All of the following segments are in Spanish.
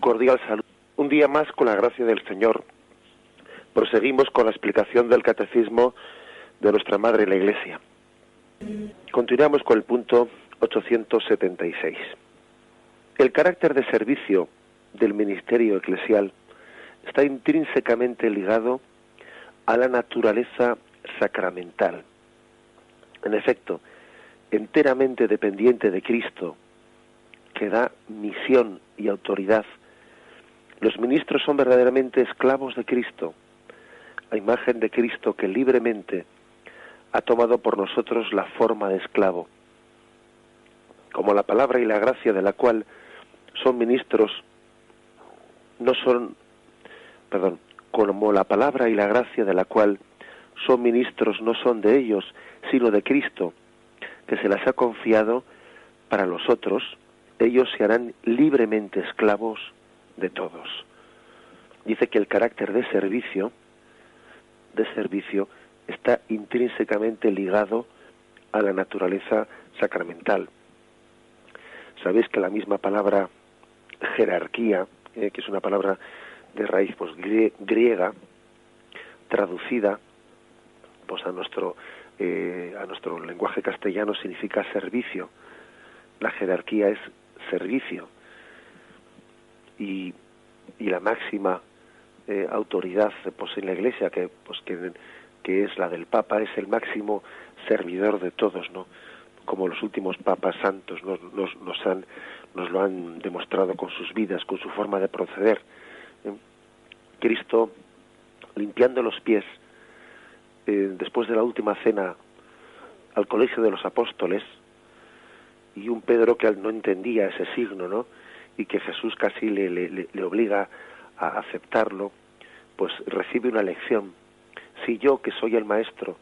cordial saludo. Un día más, con la gracia del Señor, proseguimos con la explicación del Catecismo de nuestra Madre la Iglesia. Continuamos con el punto 876. El carácter de servicio del ministerio eclesial está intrínsecamente ligado a la naturaleza sacramental. En efecto, enteramente dependiente de Cristo, que da misión y autoridad, los ministros son verdaderamente esclavos de Cristo, a imagen de Cristo que libremente ha tomado por nosotros la forma de esclavo. Como la palabra y la gracia de la cual son ministros como la palabra y la gracia de la cual son ministros no son de ellos, sino de Cristo, que se las ha confiado para los otros, ellos se harán libremente esclavos de todos. Dice que el carácter de servicio está intrínsecamente ligado a la naturaleza sacramental. Sabéis que la misma palabra jerarquía, que es una palabra de raíz griega, traducida pues a nuestro lenguaje castellano significa servicio. La jerarquía es servicio, y la máxima autoridad pues en la Iglesia, que es la del Papa, es el máximo servidor de todos, ¿no? Como los últimos papas santos nos lo han demostrado con sus vidas, con su forma de proceder. Cristo, limpiando los pies después de la última cena al colegio de los apóstoles, y un Pedro que no entendía ese signo, ¿no?, y que Jesús casi le obliga a aceptarlo, pues recibe una lección. Si yo, que soy el maestro,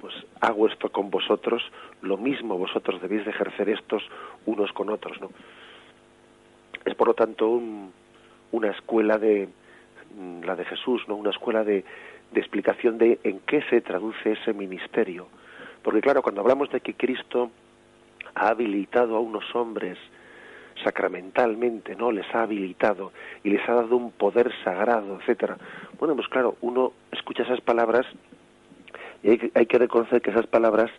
pues hago esto con vosotros, lo mismo vosotros debéis de ejercer estos unos con otros, ¿no? Es por lo tanto una escuela la de Jesús, ¿no?, una escuela de explicación de en qué se traduce ese ministerio. Porque claro, cuando hablamos de que Cristo ha habilitado a unos hombres sacramentalmente, ¿no?, les ha habilitado y les ha dado un poder sagrado, etcétera. Bueno, pues claro, uno escucha esas palabras y hay que reconocer que esas palabras,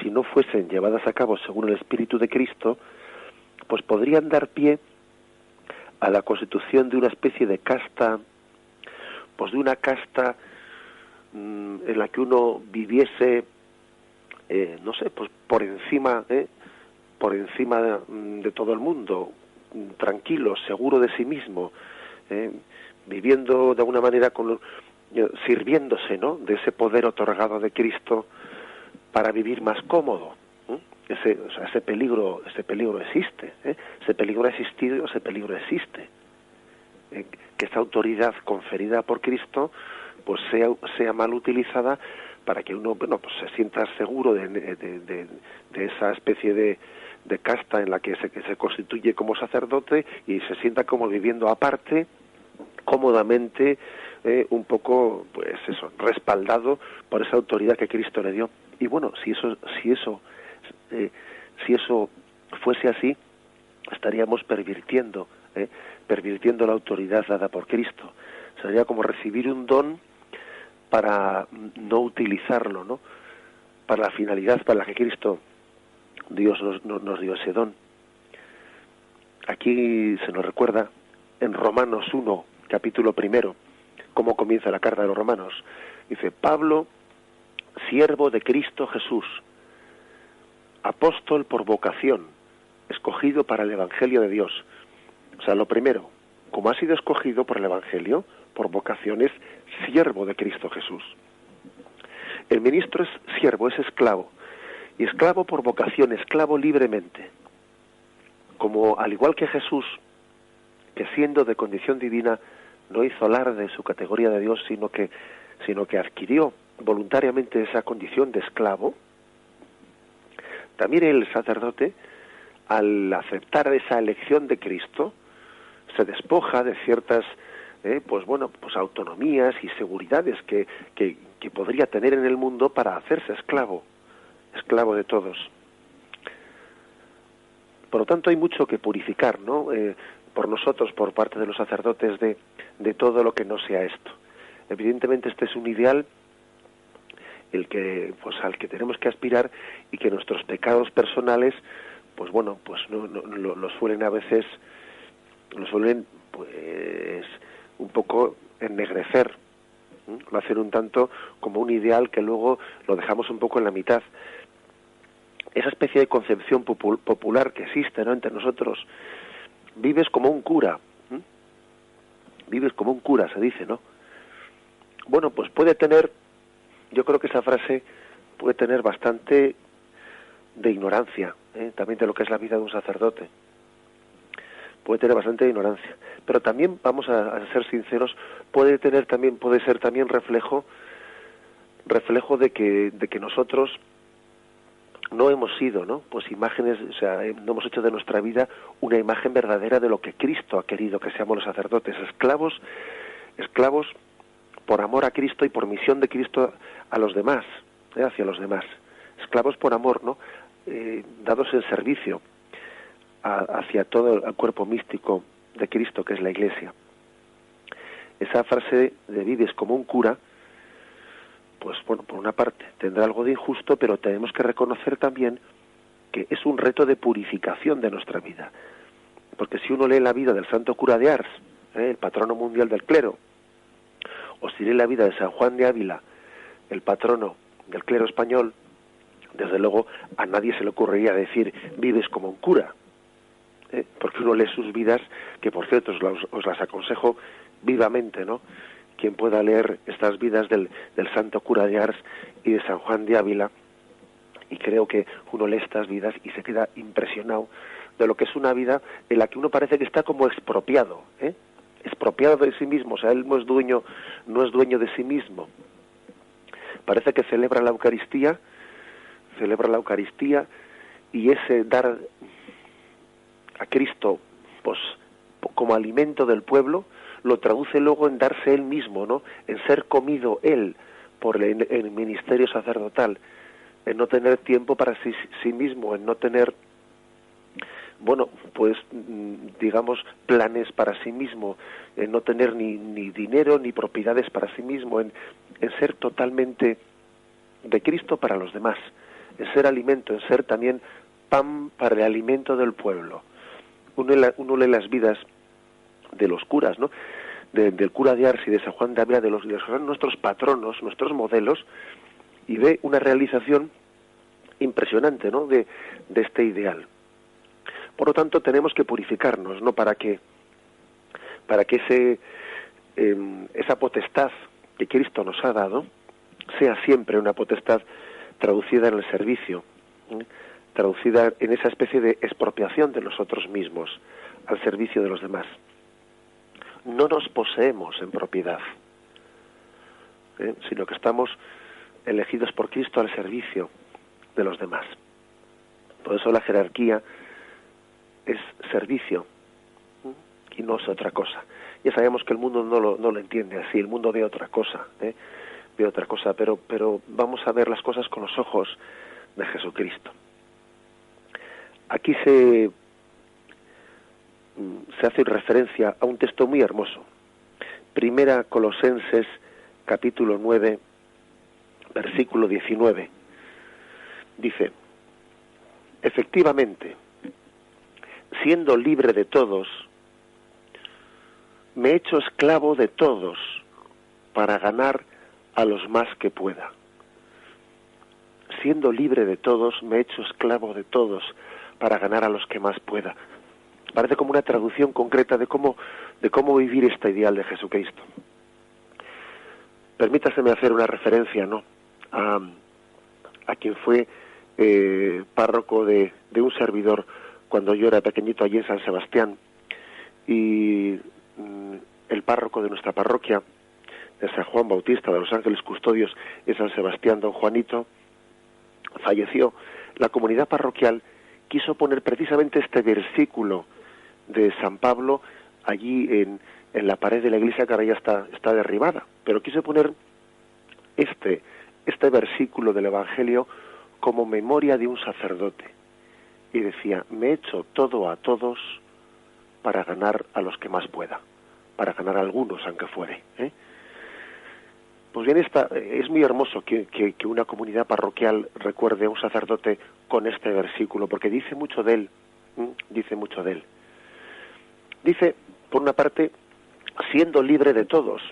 si no fuesen llevadas a cabo según el Espíritu de Cristo, pues podrían dar pie a la constitución de una especie de casta, pues de una casta en la que uno viviese, no sé, pues por encima de todo el mundo, tranquilo, seguro de sí mismo, viviendo de alguna manera sirviéndose, ¿no?, de ese poder otorgado de Cristo para vivir más cómodo. Ese peligro existe, ese peligro ha existido, ese peligro existe, que esa autoridad conferida por Cristo pues sea mal utilizada para que uno, bueno, pues se sienta seguro de esa especie de casta en la que se constituye como sacerdote, y se sienta como viviendo aparte, cómodamente, un poco, pues eso, respaldado por esa autoridad que Cristo le dio. Y bueno, si eso fuese así, estaríamos pervirtiendo la autoridad dada por Cristo. Sería como recibir un don para no utilizarlo, ¿no?, para la finalidad para la que Cristo, Dios nos dio ese don. Aquí se nos recuerda en Romanos 1, capítulo 1, cómo comienza la carta de los Romanos. Dice: Pablo, siervo de Cristo Jesús, apóstol por vocación, escogido para el Evangelio de Dios. O sea, lo primero, como ha sido escogido por el Evangelio, por vocación, es siervo de Cristo Jesús. El ministro es siervo, es esclavo, y esclavo por vocación, esclavo libremente. Como al igual que Jesús, que siendo de condición divina no hizo alarde de su categoría de Dios, sino que adquirió voluntariamente esa condición de esclavo, también el sacerdote, al aceptar esa elección de Cristo, se despoja de ciertas autonomías y seguridades que podría tener en el mundo para hacerse esclavo de todos. Por lo tanto, hay mucho que purificar, ¿no? Por nosotros, por parte de los sacerdotes, de todo lo que no sea esto. Evidentemente, este es un ideal al que tenemos que aspirar, y que nuestros pecados personales, pues bueno, pues lo suelen a veces, pues un poco ennegrecer, lo hacen un tanto como un ideal que luego lo dejamos un poco en la mitad. Esa especie de concepción popular que existe, ¿no?, entre nosotros: vives como un cura, vives como un cura, se dice, ¿no? Bueno, pues puede tener, yo creo que esa frase puede tener bastante de ignorancia, también de lo que es la vida de un sacerdote. Puede tener bastante de ignorancia, pero también, vamos a ser sinceros, puede ser también reflejo de que nosotros no hemos sido, ¿no?, pues imágenes, o sea, no hemos hecho de nuestra vida una imagen verdadera de lo que Cristo ha querido que seamos los sacerdotes, esclavos por amor a Cristo y por misión de Cristo a los demás, hacia los demás, esclavos por amor, ¿no?, dados en servicio hacia todo el cuerpo místico de Cristo, que es la Iglesia. Esa frase de vives como un cura, pues bueno, por una parte tendrá algo de injusto, pero tenemos que reconocer también que es un reto de purificación de nuestra vida. Porque si uno lee la vida del santo cura de Ars, el patrono mundial del clero, o si lee la vida de San Juan de Ávila, el patrono del clero español, desde luego a nadie se le ocurriría decir vives como un cura, porque uno lee sus vidas, que por cierto os las aconsejo vivamente, ¿no? Quien pueda leer estas vidas del santo cura de Ars y de San Juan de Ávila, y creo que uno lee estas vidas y se queda impresionado de lo que es una vida en la que uno parece que está como expropiado, expropiado de sí mismo, o sea, él no es dueño de sí mismo. Parece que celebra la Eucaristía, y ese dar a Cristo, pues, como alimento del pueblo, lo traduce luego en darse él mismo, ¿no?, en ser comido él por el ministerio sacerdotal, en no tener tiempo para sí mismo, en no tener, bueno, pues digamos, planes para sí mismo, en no tener ni dinero ni propiedades para sí mismo, en ser totalmente de Cristo para los demás, en ser alimento, en ser también pan para el alimento del pueblo. Uno lee las vidas de los curas, ¿no?, del cura de Ars y de San Juan de Ávila, de los que son nuestros patronos, nuestros modelos, y ve una realización impresionante, ¿no?, de este ideal. Por lo tanto, tenemos que purificarnos, ¿no?, para que esa potestad que Cristo nos ha dado sea siempre una potestad traducida en el servicio, traducida en esa especie de expropiación de nosotros mismos al servicio de los demás. No nos poseemos en propiedad, sino que estamos elegidos por Cristo al servicio de los demás. Por eso la jerarquía es servicio y no es otra cosa. Ya sabemos que el mundo no lo entiende así, el mundo ve otra cosa, pero vamos a ver las cosas con los ojos de Jesucristo. Aquí se hace referencia a un texto muy hermoso. Primera Colosenses, capítulo 9, versículo 19. Dice: efectivamente, siendo libre de todos, me he hecho esclavo de todos para ganar a los más que pueda. Siendo libre de todos, me he hecho esclavo de todos para ganar a los que más pueda. Parece como una traducción concreta de cómo vivir este ideal de Jesucristo. Permítaseme hacer una referencia, ¿no?, a quien fue párroco de un servidor cuando yo era pequeñito allí en San Sebastián, y el párroco de nuestra parroquia de San Juan Bautista de los Ángeles Custodios en San Sebastián, don Juanito, falleció. La comunidad parroquial quiso poner precisamente este versículo de San Pablo allí en la pared de la iglesia, que ahora ya está derribada, pero quiso poner este versículo del Evangelio como memoria de un sacerdote, y decía, me echo todo a todos para ganar a los que más pueda, para ganar a algunos aunque fuere, ¿eh? Pues bien, es muy hermoso que una comunidad parroquial recuerde a un sacerdote con este versículo, porque dice mucho de él, dice mucho de él. Dice, por una parte, siendo libre de todos,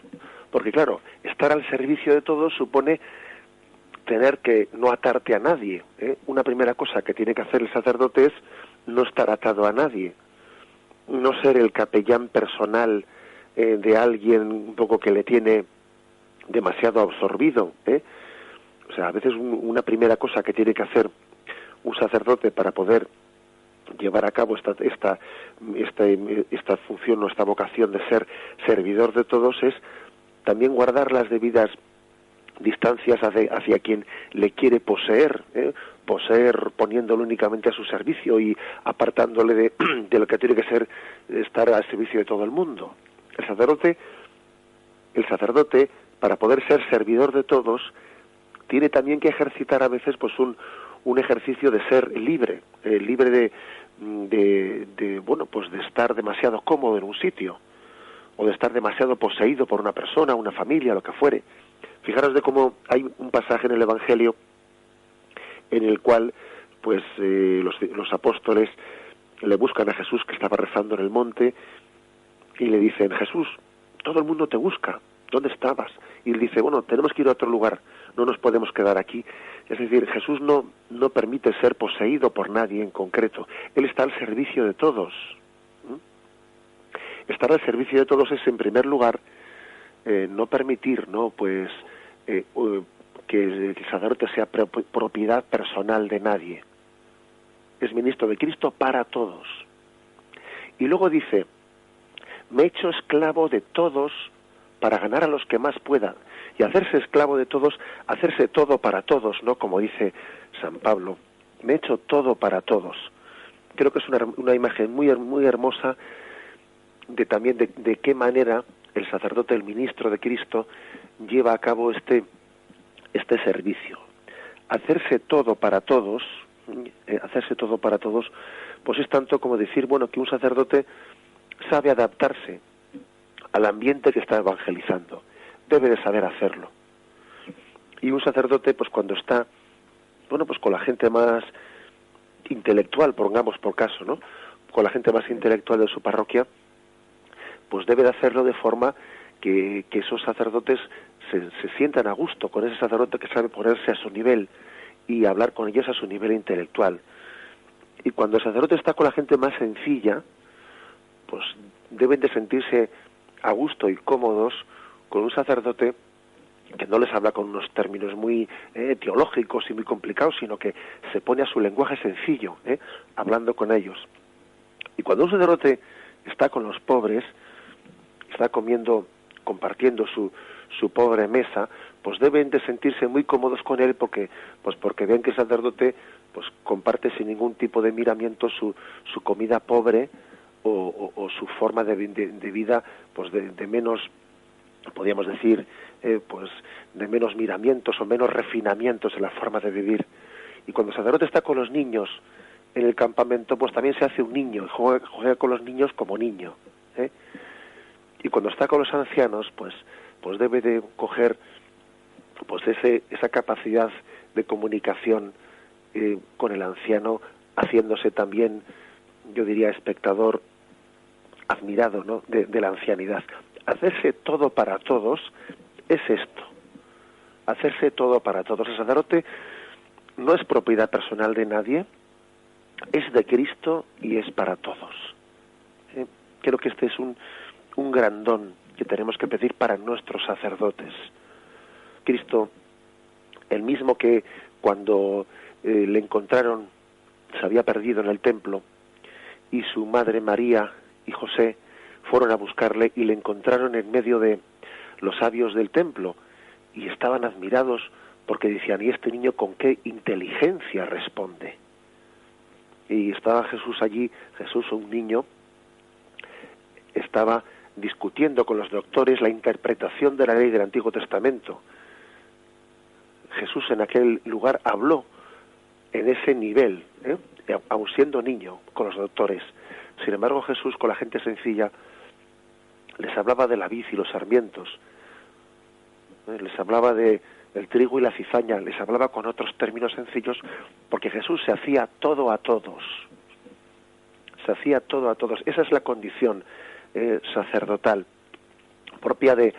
porque claro, estar al servicio de todos supone tener que no atarte a nadie, ¿eh? Una primera cosa que tiene que hacer el sacerdote es no estar atado a nadie, no ser el capellán personal de alguien un poco que le tiene demasiado absorbido, ¿eh? O sea, a veces una primera cosa que tiene que hacer un sacerdote para poder llevar a cabo esta función o esta vocación de ser servidor de todos es también guardar las debidas distancias hacia quien le quiere poseer, poseer poniéndolo únicamente a su servicio y apartándole de lo que tiene que ser estar al servicio de todo el mundo. El sacerdote, para poder ser servidor de todos, tiene también que ejercitar a veces pues un ejercicio de ser libre, libre de estar demasiado cómodo en un sitio, o de estar demasiado poseído por una persona, una familia, lo que fuere. Fijaros de cómo hay un pasaje en el Evangelio en el cual pues los apóstoles le buscan a Jesús, que estaba rezando en el monte, y le dicen, Jesús, todo el mundo te busca, ¿dónde estabas? Y él dice, bueno, tenemos que ir a otro lugar, no nos podemos quedar aquí. Es decir, Jesús no permite ser poseído por nadie en concreto, él está al servicio de todos. Estar al servicio de todos es, en primer lugar, no permitir, ¿no?, pues que el sacerdote sea propiedad personal de nadie. Es ministro de Cristo para todos. Y luego dice, me he hecho esclavo de todos para ganar a los que más pueda. Y hacerse esclavo de todos, hacerse todo para todos, ¿no?, como dice San Pablo. Me he hecho todo para todos. Creo que es una imagen muy, muy hermosa también de qué manera el sacerdote, el ministro de Cristo, lleva a cabo este servicio. Hacerse todo para todos, pues es tanto como decir, bueno, que un sacerdote sabe adaptarse al ambiente que está evangelizando, debe de saber hacerlo. Y un sacerdote, pues cuando está, bueno, pues con la gente más intelectual, pongamos por caso, ¿no?, con la gente más intelectual de su parroquia, pues debe de hacerlo de forma que esos sacerdotes se sientan a gusto con ese sacerdote que sabe ponerse a su nivel y hablar con ellos a su nivel intelectual. Y cuando el sacerdote está con la gente más sencilla, pues deben de sentirse a gusto y cómodos con un sacerdote que no les habla con unos términos muy teológicos y muy complicados, sino que se pone a su lenguaje sencillo, hablando con ellos. Y cuando un sacerdote está con los pobres, está comiendo, compartiendo su pobre mesa, pues deben de sentirse muy cómodos con él porque ven que el sacerdote pues comparte sin ningún tipo de miramiento su comida pobre o su forma de vida pues de menos, podríamos decir, pues de menos miramientos o menos refinamientos en la forma de vivir. Y cuando el sacerdote está con los niños en el campamento, pues también se hace un niño y juega con los niños como niño, y cuando está con los ancianos, pues debe de coger pues esa capacidad de comunicación con el anciano, haciéndose también, yo diría, espectador admirado, ¿no?, de la ancianidad. Hacerse todo para todos es esto, hacerse todo para todos. El sacerdote no es propiedad personal de nadie, es de Cristo y es para todos. Creo que este es un gran don que tenemos que pedir para nuestros sacerdotes. Cristo, el mismo que cuando le encontraron, se había perdido en el templo, y su madre María y José fueron a buscarle y le encontraron en medio de los sabios del templo, y estaban admirados porque decían, ¿y este niño con qué inteligencia responde? Y estaba Jesús allí, Jesús, un niño, estaba discutiendo con los doctores la interpretación de la ley del Antiguo Testamento. Jesús en aquel lugar habló en ese nivel, aun siendo niño, con los doctores. Sin embargo, Jesús, con la gente sencilla, les hablaba de la vid y los sarmientos, les hablaba de el trigo y la cizaña, les hablaba con otros términos sencillos, porque Jesús se hacía todo a todos. Se hacía todo a todos. Esa es la condición sacerdotal, propia de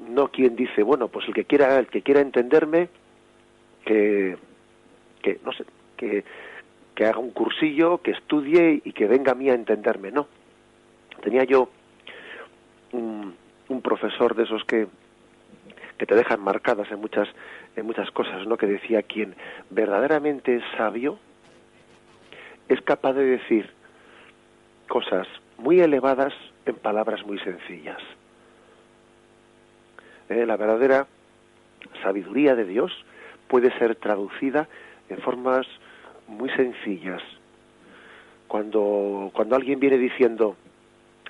no quien dice, bueno, pues el que quiera entenderme, que no sé, que haga un cursillo, que estudie y que venga a mí a entenderme. No. Tenía yo un profesor de esos que te dejan marcadas en muchas cosas, ¿no? Que decía, quien verdaderamente es sabio es capaz de decir cosas muy elevadas en palabras muy sencillas. La verdadera sabiduría de Dios puede ser traducida en formas muy sencillas. Cuando alguien viene diciendo,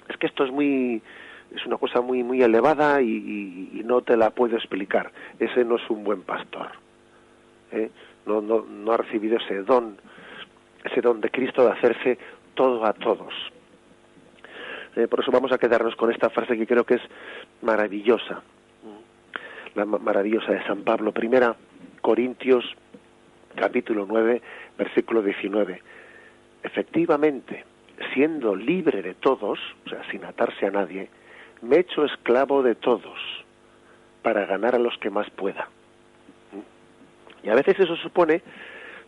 es que esto es una cosa muy elevada y no te la puedo explicar, ese no es un buen pastor. No ha recibido ese don de Cristo de hacerse todo a todos. Por eso vamos a quedarnos con esta frase que creo que es maravillosa, la maravillosa de San Pablo, 1 Corintios capítulo 9, versículo 19. Efectivamente, siendo libre de todos, o sea, sin atarse a nadie, me he hecho esclavo de todos para ganar a los que más pueda. Y a veces eso supone,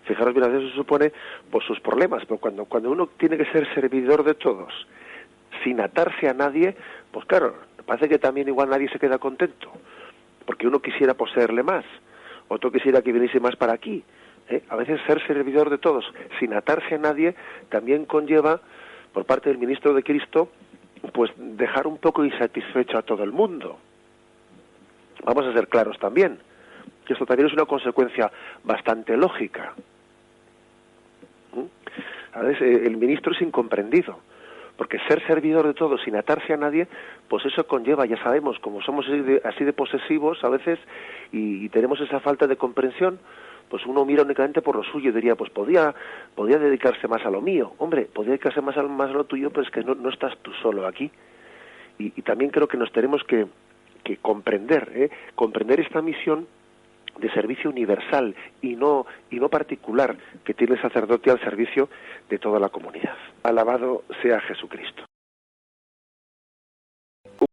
fijaros bien, a veces eso supone pues sus problemas, pero cuando uno tiene que ser servidor de todos, sin atarse a nadie, pues claro, parece que también igual nadie se queda contento, porque uno quisiera poseerle más, otro quisiera que viniese más para aquí. A veces ser servidor de todos, sin atarse a nadie, también conlleva, por parte del ministro de Cristo, pues dejar un poco insatisfecho a todo el mundo. Vamos a ser claros también, que esto también es una consecuencia bastante lógica. A veces el ministro es incomprendido, porque ser servidor de todos sin atarse a nadie, pues eso conlleva, ya sabemos, como somos así de posesivos a veces y tenemos esa falta de comprensión, pues uno mira únicamente por lo suyo y diría, pues podía dedicarse más a lo mío. Hombre, podría dedicarse más a lo tuyo, pero es que no estás tú solo aquí. Y también creo que nos tenemos que comprender esta misión de servicio universal y no particular que tiene el sacerdote al servicio de toda la comunidad. Alabado sea Jesucristo.